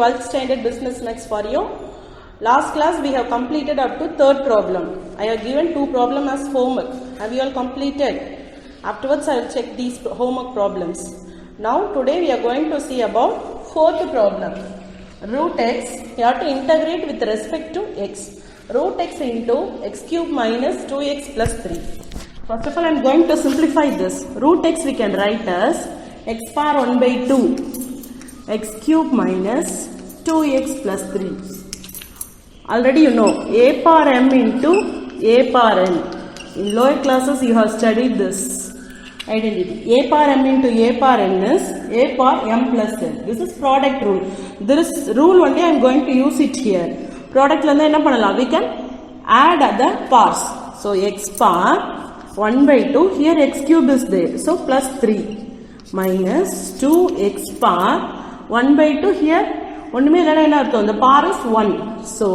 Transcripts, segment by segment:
12th standard business maths for you. Last class we have completed up to third problem. I have given two problems as homework. Have you all completed? Afterwards I will check these homework problems. Now today we are going to see about fourth problem. Root x, you have to integrate with respect to x. Root x into x cube minus 2x plus 3. First of all I am going to simplify this. Root x we can write as x power 1 by 2 x cube minus 2x plus 3. Already you know a power m into a power n. In lower classes you have studied this identity. A power m into a power n is a power m plus n. This is product rule. This rule only I am going to use it here. Product la enna pannalam, we can add other powers. So x power 1 by 2, here x cube is there, so plus 3 minus 2x power 1 by 2, here ஒண்ணுமே இல்லனா என்ன அர்த்தம், the power is 1, so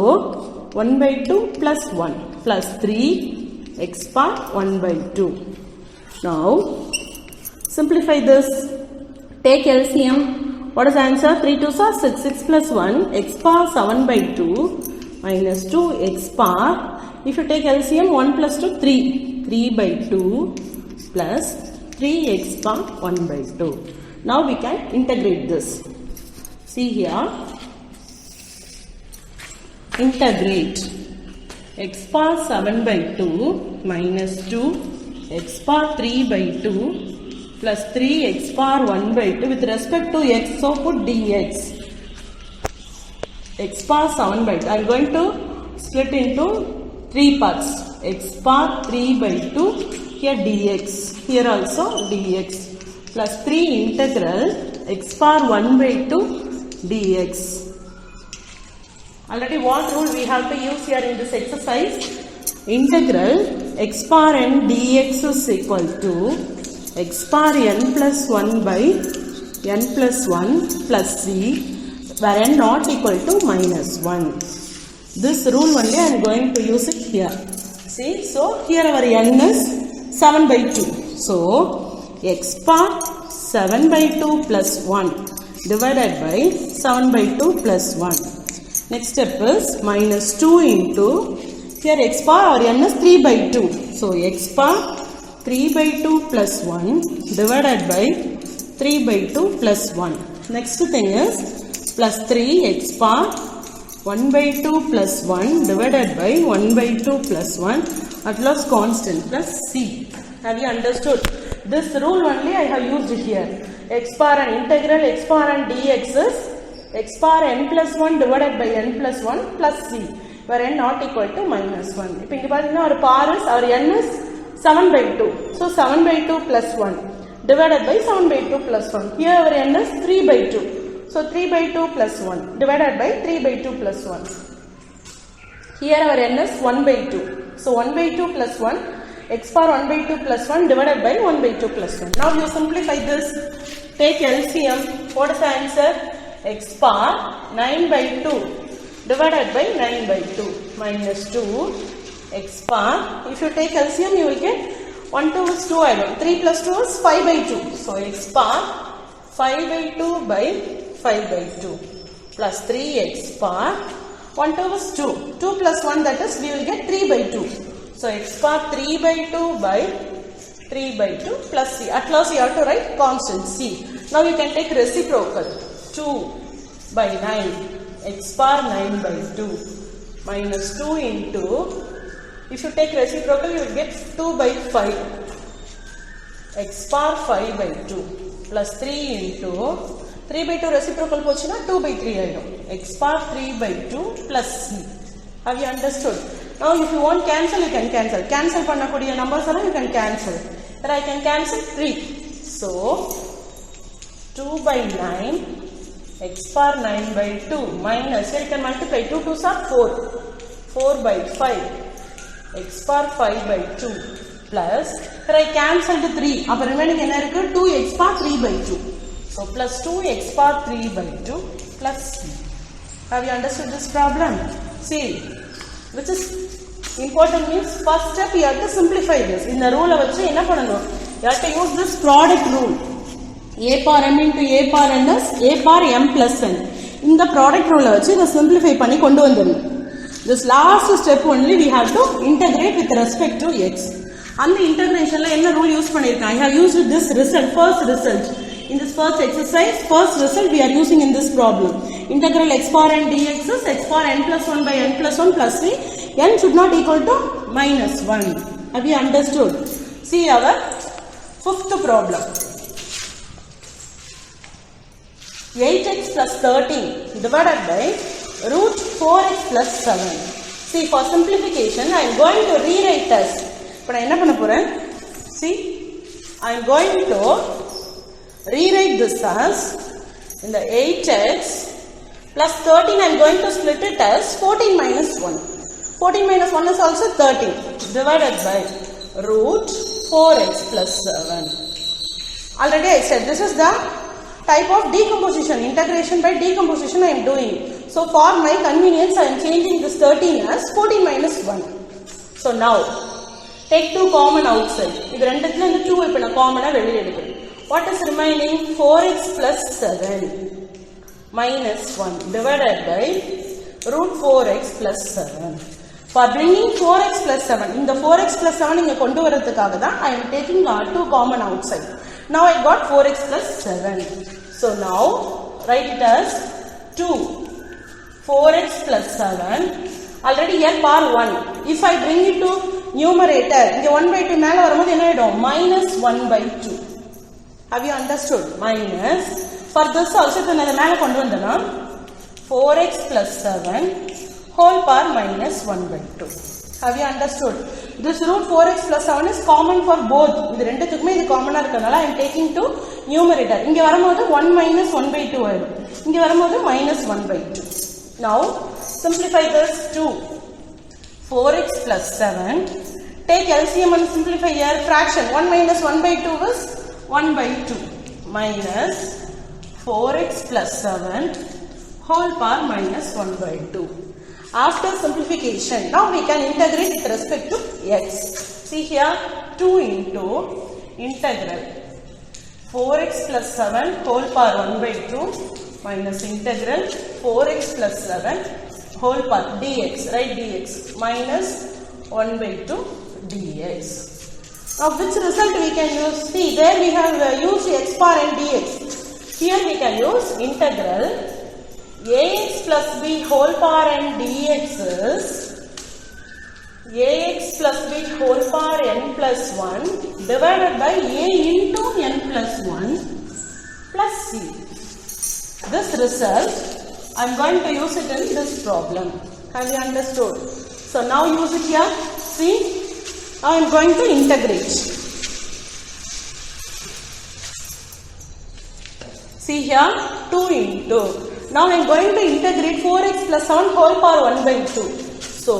1 by 2 plus 1 plus 3 x power 1 by 2. Now simplify this, take LCM. What is the answer? 3 2s are 6, 6 plus 1 x power 7 by 2 minus 2 x power, if you take LCM 1 plus 2 3 by 2 plus 3x power 1 by 2. Now we can integrate this. See here, integrate x power 7 by 2 minus 2 x power 3 by 2 plus 3x power 1 by 2 with respect to x, so put dx. X power 7 by 2, I am going to split into 3 parts. X power 3 by 2, here dx, here also dx, plus 3 integral x power 1 by 2 dx. Already what rule we have to use here in this exercise? Integral x power n dx is equal to x power n plus 1 by n plus 1 plus c, where n not equal to minus 1. This rule only I am going to use it here. See, so here our n is 7 by 2. So x power 7 by 2 plus 1 divided by 7 by 2 plus 1. Next step is minus 2 into, here x power or n is 3 by 2. So x power 3 by 2 plus 1 divided by 3 by 2 plus 1. Next thing is plus 3 x power 1 by 2 plus 1 divided by 1 by 2 plus 1 at last constant plus c. Have you understood? This rule only I have used here. X power and integral x power and dx is x power n plus 1 divided by n plus 1 plus c, where n not equal to minus 1. இப்போ இங்க பாத்தீங்கன்னா our power is, our n is 7 by 2. So 7 by 2 plus 1 divided by 7 by 2 plus 1. Here our n is 3 by 2. So 3 by 2 plus 1 divided by 3 by 2 plus 1. Here our n is 1 by 2. So 1 by 2 plus 1 x power 1 by 2 plus 1 divided by 1 by 2 plus 1. Now you simplify this. Take LCM. What is the answer? X power 9 by 2 divided by 9 by 2 minus 2 x power. If you take LCM you will get 1 2 is 2 item. 3 plus 2 is 5 by 2. So x power 5 by 2 by 5 by 2 plus 3x power 1 2 is 2. 2 plus 1, that is we will get 3 by 2. So x power 3 by 2 by 3 by 2 plus c. At last you have to write constant c. Now you can take reciprocal. 2 by 9 x power 9 by 2 minus 2 into, if you take reciprocal you will get 2 by 5 x power 5 by 2 plus 3 into 3 by 2 reciprocal pochina 2 by 3 aidum x power 3 by 2 plus c. Have you understood? Now if you want cancel, you can cancel. Cancel பண்ணக்கூடிய numbers alla you can cancel. But I can cancel 3. So 2 by 9 x power 9 by 2 minus, here you can multiply 2 2s are 4 4 by 5 x power 5 by 2 plus, here I cancelled 3, அப்ப remaining என்ன இருக்கு 2 x power 3 by 2. So plus 2 x power 3 by 2 plus c. Have you understood this problem? See, which is important means first step you have to simplify this. In the rule வச்சு என்ன பண்ணணும், you have to use this product rule. A power m into A power n is A power m plus n. இந்த product rule வச்சு இதை simplify பண்ணி கொண்டு வந்துடணும். This last step only we have to integrate with respect to x. அந்த integrationல என்ன rule use பண்ணிருக்கேன்? I have used this result, first result. In this first exercise, first result we are using in this problem. Integral x power n dx is x power n plus 1 by n plus 1 plus 3. N should not equal to minus 1. Have you understood? See our fifth problem. 8x plus 13 divided by root 4x plus 7. See, for simplification, I am going to rewrite this. But I am going to see, I am going to rewrite this as in the 8x plus 13. I am going to split it as 14 minus 1. 14 minus 1 is also 13 divided by root 4x plus 7. Already I said this is the type of decomposition, integration by decomposition I am doing. So for my convenience I am changing this 13 as 14 minus 1. So now take 2 common outside. இது ரெண்டுத்துல இந்த 2 இப்ப நான் காமனா வெளிய எடுக்கிறேன். What is remaining? 4x plus 7 minus 1 divided by root 4x plus 7. For bringing 4x plus 7, இந்த 4x plus 7 இங்க கொண்டு வரதுக்காக தான் I am taking 2 common outside. Now I got 4x plus 7. So now write it as 2 4x plus 7. Already here power 1. If I bring it to numerator, இங்க 1 by 2 மேல வரும்போது என்ன ஆயிடும்? minus 1 by 2. Have you understood? Minus. For this also நான் இத மேல கொண்டு வந்தேனா 4x plus 7 whole power minus 1 by 2. Have you understood? This root 4x plus 7 is common for both. இது ரெண்டுத்துக்குமே இது காமனா இருக்கனால I am taking to numerator. இங்க வரும்போது 1 minus 1 by 2 ஆயிடும். இங்க வரும்போது minus 1 by 2. Now simplify this 2. 4x plus 7. Take LCM and simplify here fraction. 1 minus 1 by 2 is 1 by 2 minus 4x plus 7 whole power minus 1 by 2. After simplification, now we can integrate with respect to x. See here, 2 into integral 4x plus 7 whole power 1 by 2 minus integral 4x plus 7 whole power dx, right, dx minus 1 by 2 dx. Now which result we can use? See, there we have used x power n dx. Here we can use integral ax plus b whole power n dx is ax plus b whole power n plus 1 divided by a into n plus 1 plus c. This result I am going to use it in this problem. Have you understood? So now use it here. See, now I am going to integrate. See here, 2 into. Now I am going to integrate 4x plus 7 whole power 1 by 2. So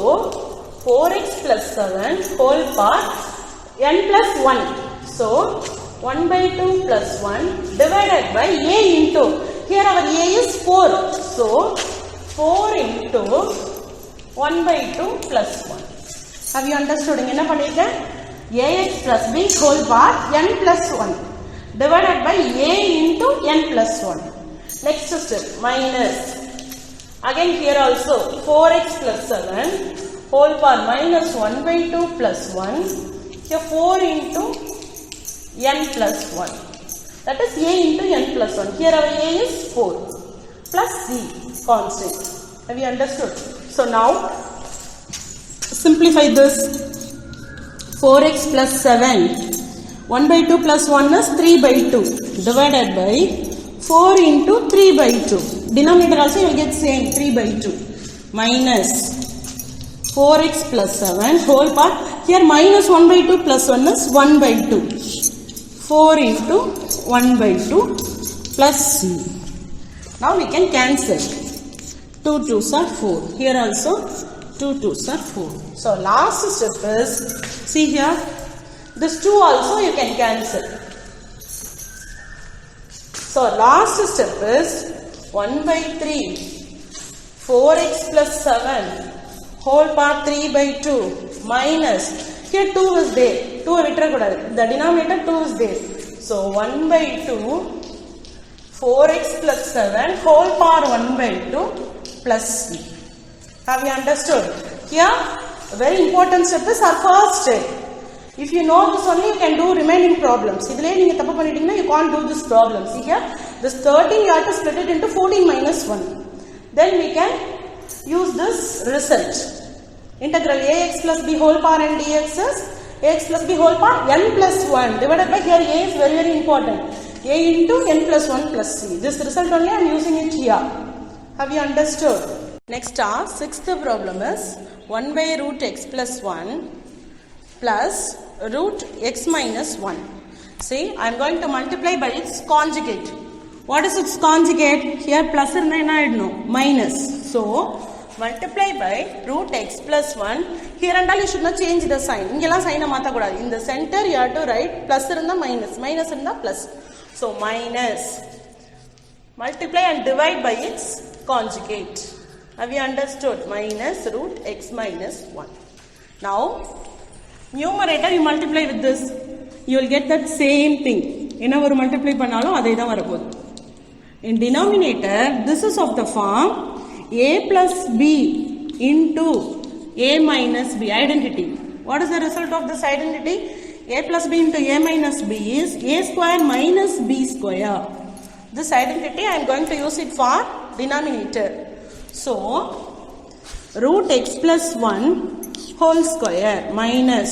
4x plus 7 whole power n plus 1. So 1 by 2 plus 1 divided by a into. Here our a is 4. So 4 into 1 by 2 plus 1. Have you understood? என்ன பண்ணிருக்கேன்? ax plus b whole power n plus 1 divided by a into n plus 1. Next step, minus. Again here also 4x plus 7 whole power minus 1 by 2 plus 1. Here 4 into n plus 1. That is a into n plus 1. Here our a is 4 plus c constant. Have you understood? So now simplify this. 4x plus 7 1 by 2 plus 1 is 3 by 2 divided by 4 into 3 by 2. Denominator also you will get same 3 by 2 minus 4x plus 7 whole part. Here minus 1 by 2 plus 1 is 1 by 2. 4 into 1 by 2 plus c. Now we can cancel. 2 2s are 4. Here also 2 2s are 4. So last step is, see here, this 2 also you can cancel. So last step is 1 by 3 4x plus 7 whole power 3 by 2 minus, here 2 is there, 2 விட்டுற கூடாது, the denominator 2 is there. So 1 by 2 4x plus 7 whole power 1 by 2 plus c. Have you understood? Here, a very important step is our first step. If you know this only, you can do remaining problems. You can't do this problem. See here, this 13 you have to split it into 14 minus 1. Then we can use this result. Integral ax plus b whole power n dx is ax plus b whole power n plus 1 divided by, here a is very very important, a into n plus 1 plus c. This result only I am using it here. Have you understood? Next our sixth problem is 1 by root x plus 1 plus root x minus 1. See, I am going to multiply by its conjugate. What is its conjugate? Here plus and minus. So, multiply by root x plus 1. Here and all you should not change the sign. In the center you have to write plus and minus. Minus and plus. So, minus. Multiply and divide by its conjugate. Have you understood? Minus root x minus 1. Now, numerator you multiply with this. You will get that same thing. In our multiply pannalum adhe dhaan varapodhu. In denominator, this is of the form a plus b into a minus b, identity. What is the result of this identity? A plus b into a minus b is a square minus b square. This identity I am going to use it for denominator. So, root x plus 1 whole square minus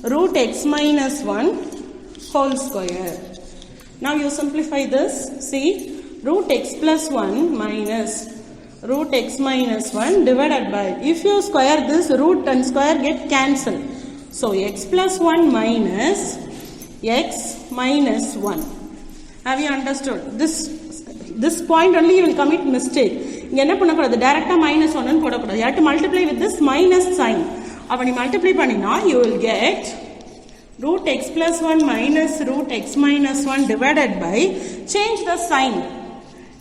root x minus 1 whole square. Now you simplify this. See, root x plus 1 minus root x minus 1 divided by, if you square this, root and square get cancelled. So, x plus 1 minus x minus 1. Have you understood? This point only you will commit mistake. You have to minus 1 and you have to multiply with this minus sign. When you multiply panina, you will get root x plus 1 minus root x minus 1 divided by, change the sign,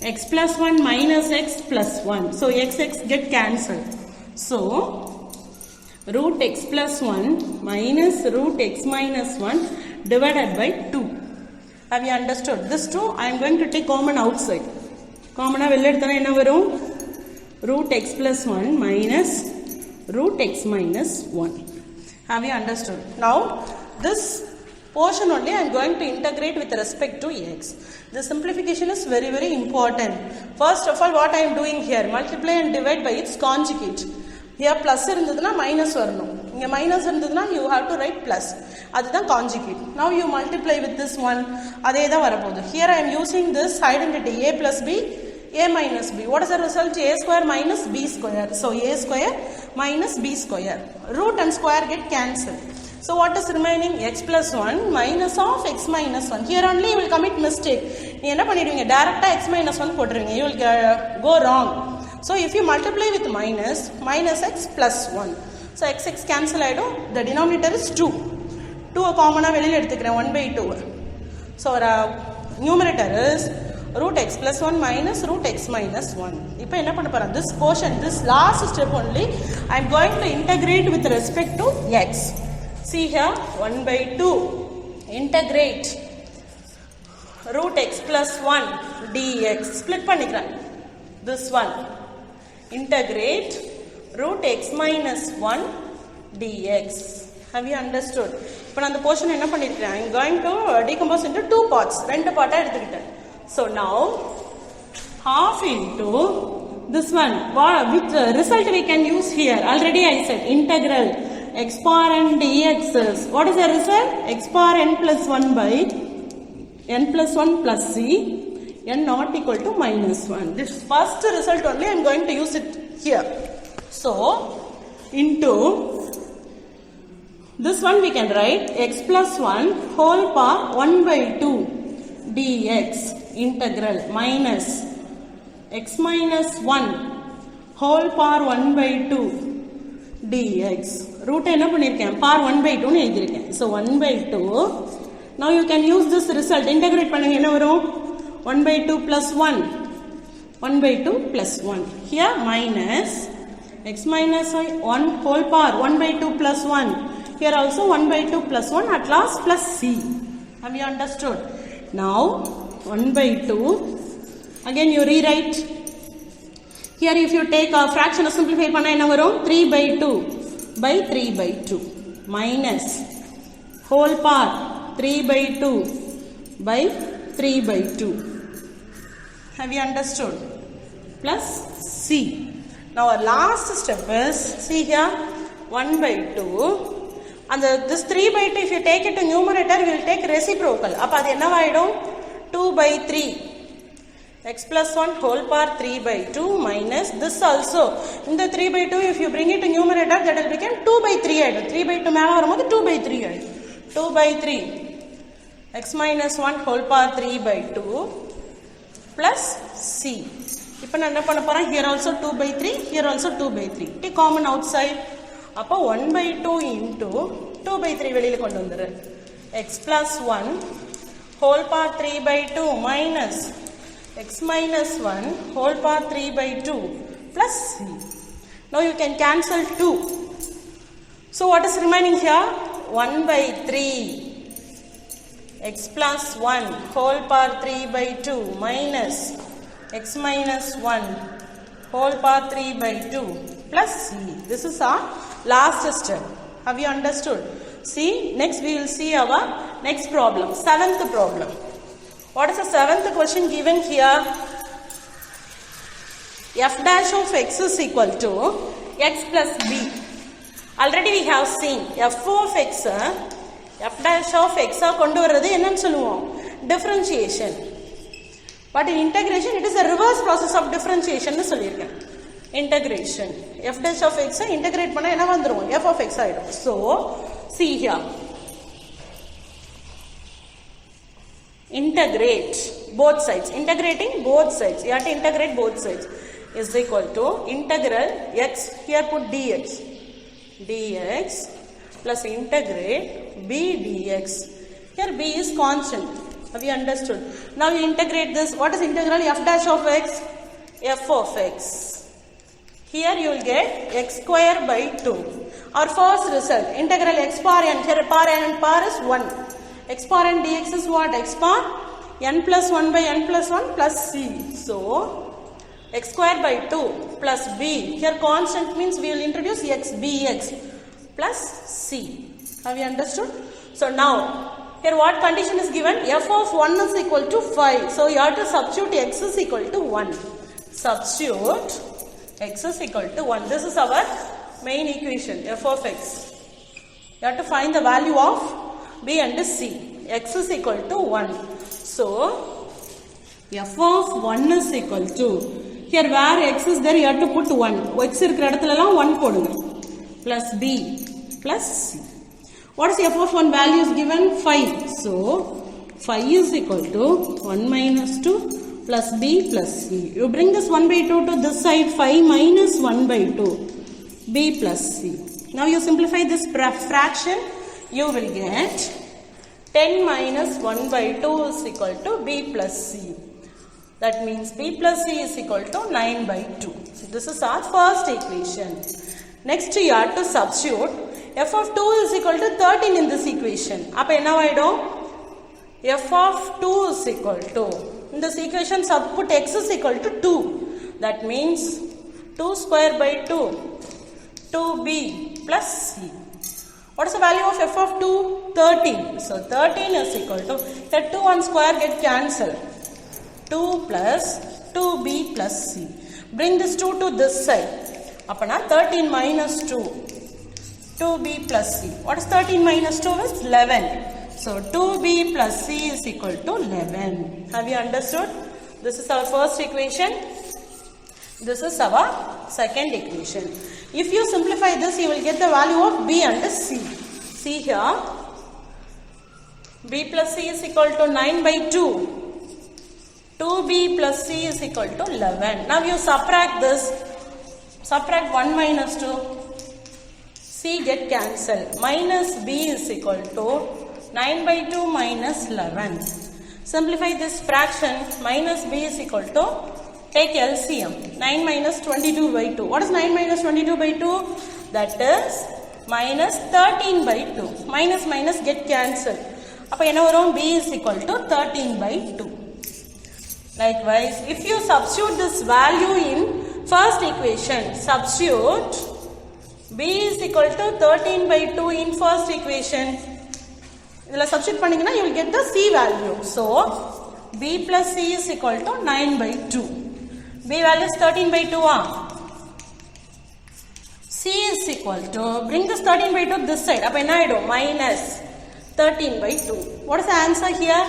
x plus 1 minus x plus 1. So, x get cancelled. So, root x plus 1 minus root x minus 1 divided by 2. Have you understood? This 2 I am going to take common outside. Common root x plus 1 minus root x minus 1. Have you understood? Now, this portion only I am going to integrate with respect to x. The simplification is very very important. First of all, what I am doing here, multiply and divide by its conjugate. Here plus irundadna minus varano. Inga minus irundadna you have to write plus. Adha conjugate. Now you multiply with this one. Adhe da varapodhu. Here I am using this identity a plus b, a minus b. What is the result? A square minus b square. So, a square minus b square. Root and square get cancelled. So, what is remaining? X plus 1 minus of x minus 1. Here only you will commit mistake. You will direct x minus 1 போட்டுருவீங்க. You will go wrong. So, if you multiply with minus, minus x plus 1. So, x cancel ஆயிடும். The denominator is 2. 2 common வெளியில எடுத்துக்கிறேன் 1 by 2. So, numerator is root x plus 1 minus root x minus 1. இப்போ என்ன பண்ண போறேன்? This portion, this last step only, I am going to integrate with respect to x. See here, 1 by 2, integrate root x plus 1 dx, split பண்ணிக்கிறேன், this one, integrate root x minus 1 dx. Have you understood? இப்போ நான் அந்த portion என்ன பண்ணிருக்கேன்? I am going to decompose into two parts, ரெண்டு பார்ட்டா எடுத்துக்கிட்டேன். So now, half into this one, which result we can use here? Already I said, integral x power n dx is, what is the result? X power n plus 1 by n plus 1 plus c, n not equal to minus 1. This first result only I am going to use it here. So, into this one we can write x plus 1 whole power 1 by 2 dx integral minus x minus 1 whole power 1 by 2 dx. Root என்ன பண்ணிருக்கேன்? power 1 by 2 னு எழுதிருக்கேன். So 1 by 2. Now you can use this result. Integrate பண்ணுங்க, என்ன வரும்? 1 by 2 plus 1. 1 by 2 plus 1. Here minus x minus 1 whole power 1 by 2 plus 1. Here also 1 by 2 plus 1, at last plus c. Have you understood? Now 1 by 2 Again you rewrite. Here if you take a fraction of simplify panna enna varum 3 by 2 by 3 by 2 minus whole part 3 by 2 by 3 by 2. Have you understood? Plus C. Now our last step is, see here, 1 by 2 and this 3 by 2 if you take it to numerator we will take reciprocal. Appa adu enna vaidum 2 by 3 x plus 1 whole power 3 by 2 minus this also. In the 3 by 2 if you bring it to numerator that will become 2 by 3 aidum. 3 by 2 mela varumbodhu 2 by 3 aidum. 2 by 3 x minus 1 whole power 3 by 2 plus c. Ipo na enna panna poran, here also 2 by 3, here also 2 by 3. Take common outside. Appo 1 by 2 into 2 by 3 velila kondu vandiru. X plus 1 whole power 3 by 2 minus x minus 1 whole power 3 by 2 plus c. Now you can cancel 2. So what is remaining here? 1 by 3 x plus 1 whole power 3 by 2 minus x minus 1 whole power 3 by 2 plus c. This is our last step. Have you understood? See, next we will see our next problem, 7th problem. What is the 7th question given here? F dash of x is equal to x plus b. Already we have seen f of x, f dash of x kondu varradhu enna solluvom, differentiation. But in integration it is a reverse process of differentiation nu sollirukken. Integration, f dash of x integrate panna enna vandrum, f of x aidum. So see here, integrate both sides. Integrating both sides, you have to integrate both sides, is equal to integral x, here put dx plus integrate b dx. Here b is constant. Have you understood? Now you integrate this. What is integral? F dash of x, f of x. Here you will get x square by 2. Our first result, integral x power n, here power n and power is 1. X power n dx is what? X power n plus 1 by n plus 1 plus c. So x square by 2 plus b. Here constant means we will introduce x bx plus c. Have you understood? So now here what condition is given? F of 1 is equal to 5. So you have to substitute x is equal to 1. Substitute x is equal to 1. This is our main equation, f of x. You have to find the value of b and c. X is equal to 1. So f of 1 is equal to, here where x is there you have to put 1. X irukra edathila 1 podunga. Plus b plus c. What is f of 1 value is given? 5. So 5 is equal to 1 minus 2 plus b plus c. You bring this 1 by 2 to this side, 5 minus 1 by 2 b plus c. Now you simplify this fraction, you will get 10 minus 1 by 2 is equal to b plus c. That means b plus c is equal to 9 by 2. So this is our first equation. Next you have to substitute f of 2 is equal to 13 in this equation. Appa enna vaidum? F of 2 is equal to, in this equation put x is equal to 2. That means 2 square by 2, 2b plus c. What is the value of f of 2? 13. So 13 is equal to, the 2 and square get cancelled. 2 plus 2b plus c. Bring this 2 to this side. Apana 13 minus 2. 2b plus c. What is 13 minus 2 is 11. So 2b plus c is equal to 11. Have you understood? This is our first equation. This is our second equation. If you simplify this, you will get the value of b and c. See here, b plus c is equal to 9 by 2. 2b plus c is equal to 11. Now you subtract this. Subtract 1 minus 2. C get cancelled. Minus b is equal to 9 by 2 minus 11. Simplify this fraction. Minus b is equal to, take LCM. 9 minus 22 by 2. What is 9 minus 22 by 2? That is minus 13 by 2. Minus minus get cancelled. Appa enna varum? B is equal to 13 by 2. Likewise, if you substitute this value in first equation, substitute b is equal to 13 by 2 in first equation. Substitute panningina, you will get the c value. So, b plus c is equal to 9 by 2. B value is 13 by 2. C is equal to, bring this 13 by 2 this side. Minus 13 by 2. What is the answer here?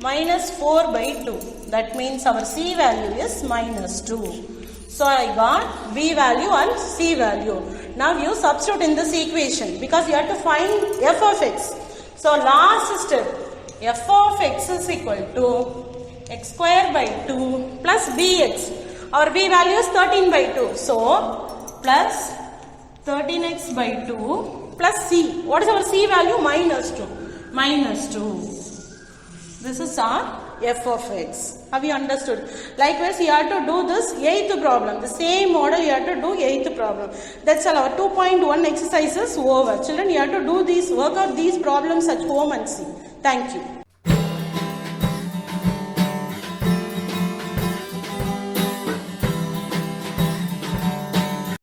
Minus 4 by 2. That means our C value is minus 2. So I got B value and C value. Now you substitute in this equation because you have to find f of x. So last step, f of x is equal to x square by 2 plus bx. Our B value is 13 by 2. So plus 13x by 2 plus c. What is our c value? Minus 2. Minus 2. This is our f of x. Have you understood? Likewise, you have to do this 8th problem. The same model you have to do 8th problem. That's all. Our 2.1 exercise is over. Children, you have to do these, work out these problems at home and see. Thank you.